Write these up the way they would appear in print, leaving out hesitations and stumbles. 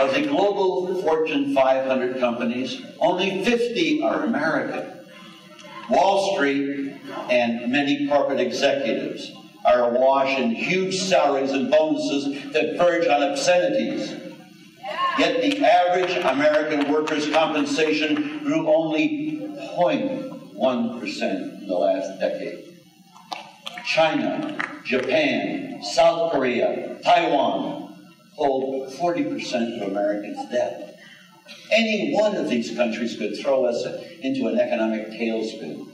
Of the global Fortune 500 companies, only 50 are American. Wall Street and many corporate executives are awash in huge salaries and bonuses that verge on obscenities. Yet the average American worker's compensation grew only 0.1% in the last decade. China, Japan, South Korea, Taiwan hold 40% of Americans' debt. Any one of these countries could throw us into an economic tailspin.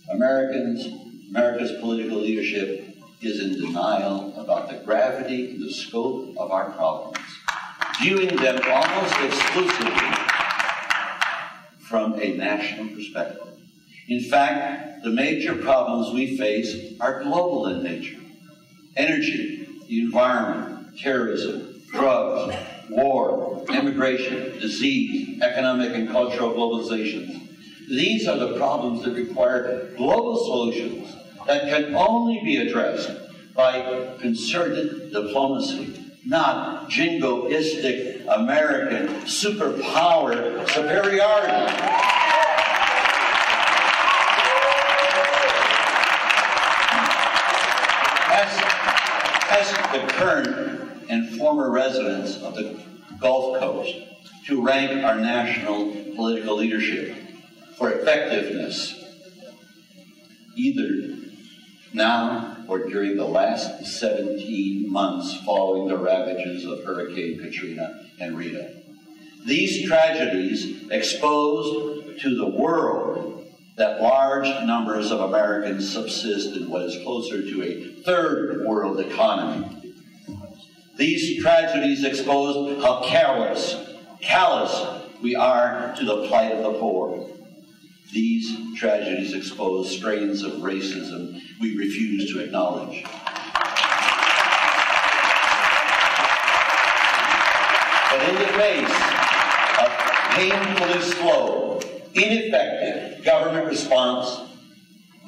America's political leadership is in denial about the gravity and the scope of our problems, viewing them almost exclusively from a national perspective. In fact, the major problems we face are global in nature. Energy, the environment, terrorism, drugs, war, immigration, disease, economic and cultural globalization. These are the problems that require global solutions that can only be addressed by concerted diplomacy, not jingoistic American superpower superiority. As the current and former residents of the Gulf Coast to rank our national political leadership for effectiveness, either now or during the last 17 months following the ravages of Hurricane Katrina and Rita. These tragedies exposed to the world that large numbers of Americans subsist in what is closer to a third world economy. These tragedies exposed how callous we are to the plight of the poor. These tragedies expose strains of racism we refuse to acknowledge. But in the face of painfully slow, ineffective government response,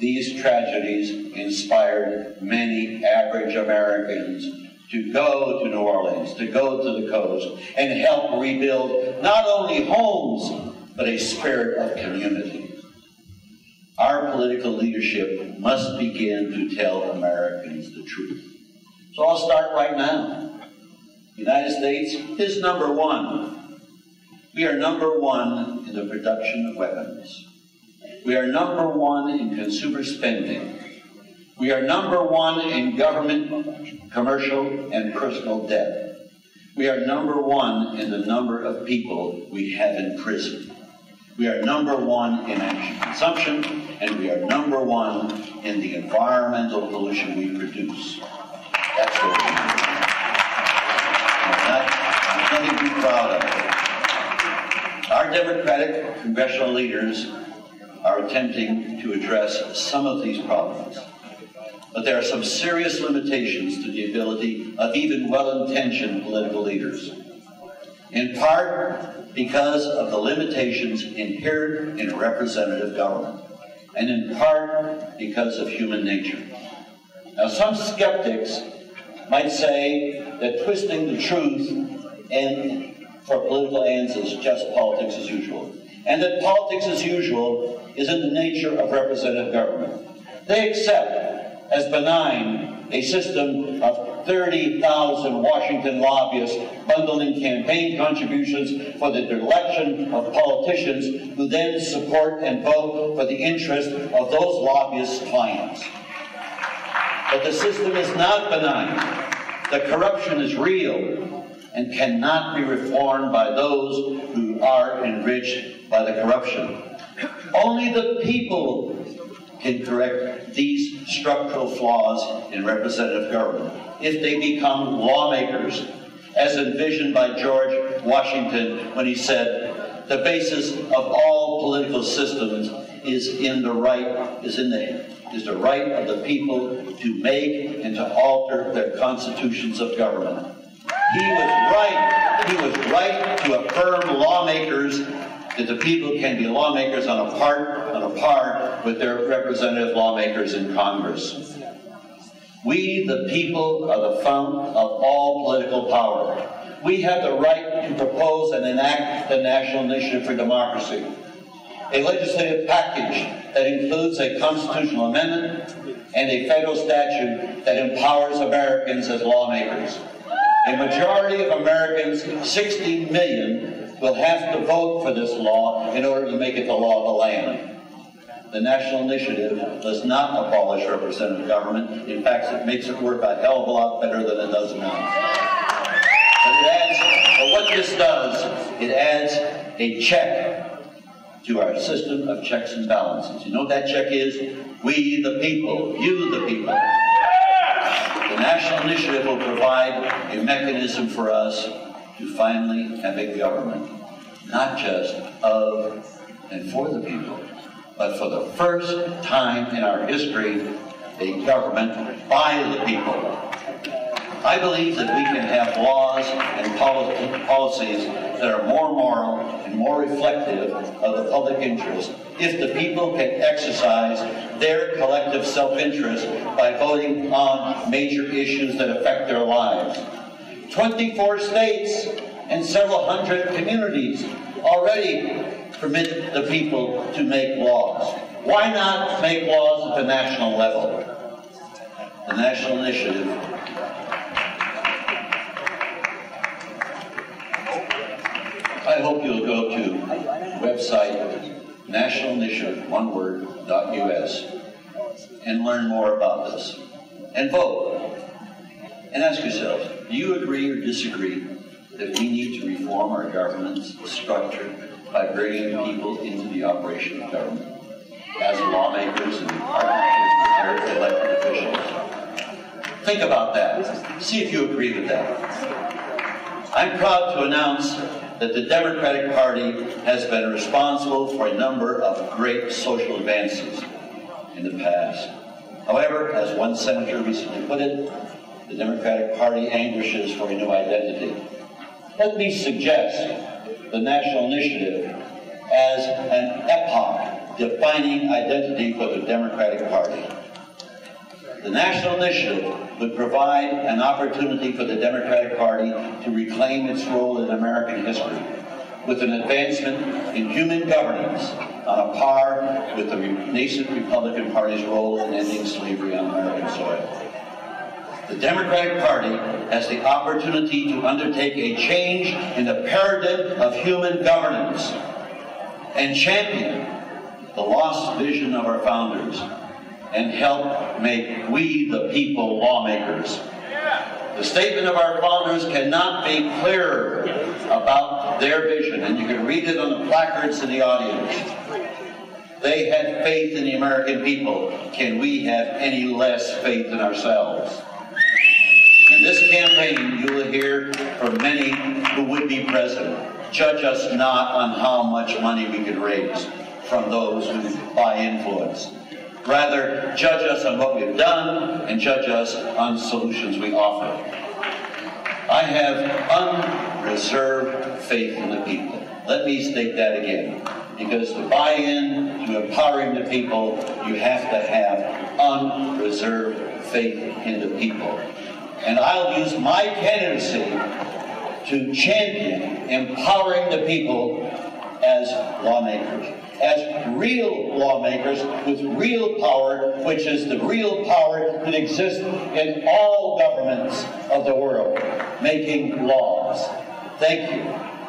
these tragedies inspired many average Americans to go to New Orleans, to go to the coast, and help rebuild not only homes, but a spirit of community. Our political leadership must begin to tell Americans the truth. So I'll start right now. The United States is number one. We are number one in the production of weapons. We are number one in consumer spending. We are number one in government, commercial, and personal debt. We are number one in the number of people we have in prison. We are number one in energy consumption, and we are number one in the environmental pollution we produce. That's what we do. Nothing to be proud of. Our Democratic congressional leaders are attempting to address some of these problems. But there are some serious limitations to the ability of even well-intentioned political leaders. In part because of the limitations inherent in representative government, and in part because of human nature. Now, some skeptics might say that twisting the truth and for political ends is just politics as usual, and that politics as usual is in the nature of representative government. They accept as benign a system of 30,000 Washington lobbyists bundling campaign contributions for the election of politicians who then support and vote for the interest of those lobbyists' clients. But the system is not benign. The corruption is real and cannot be reformed by those who are enriched by the corruption. Only the people can correct these structural flaws in representative government if they become lawmakers, as envisioned by George Washington when he said, "The basis of all political systems is the right of the people to make and to alter their constitutions of government." He was right to affirm lawmakers that the people can be lawmakers on a par with their representative lawmakers in Congress. We, the people, are the fount of all political power. we have the right to propose and enact the National Initiative for Democracy, a legislative package that includes a constitutional amendment and a federal statute that empowers Americans as lawmakers. A majority of Americans, 60 million, will have to vote for this law in order to make it the law of the land. The National Initiative does not abolish representative government. In fact, it makes it work a hell of a lot better than it does now. But what this does, it adds a check to our system of checks and balances. You know what that check is? We the people, you the people. The National Initiative will provide a mechanism for us to finally have a government, not just of and for the people, but for the first time in our history, a government by the people. I believe that we can have laws and policies that are more moral and more reflective of the public interest if the people can exercise their collective self-interest by voting on major issues that affect their lives. 24 states and several hundred communities already permit the people to make laws. Why not make laws at the national level? The National Initiative I hope you'll go to website nationalinitiative.us and learn more about this. And vote. And ask yourselves, do you agree or disagree that we need to reform our governance structure by bringing people into the operation of government as lawmakers and partnerships with their elected officials? Think about that. See if you agree with that. I'm proud to announce that the Democratic Party has been responsible for a number of great social advances in the past. However, as one senator recently put it, the Democratic Party anguishes for a new identity. Let me suggest the National Initiative as an epoch-defining identity for the Democratic Party. The National Initiative would provide an opportunity for the Democratic Party to reclaim its role in American history with an advancement in human governance on a par with the nascent Republican Party's role in ending slavery on American soil. The Democratic Party has the opportunity to undertake a change in the paradigm of human governance and champion the lost vision of our founders and help make we the people lawmakers. The statement of our founders cannot be clearer about their vision, and you can read it on the placards in the audience. They had faith in the American people. Can we have any less faith in ourselves? In this campaign, you will hear from many who would be president. Judge us not on how much money we can raise from those who buy influence. Rather, judge us on what we've done and judge us on solutions we offer. I have unreserved faith in the people. Let me state that again. Because to buy in to empowering the people, you have to have unreserved faith in the people. And I'll use my candidacy to champion empowering the people as lawmakers. As real lawmakers with real power, which is the real power that exists in all governments of the world, making laws. Thank you.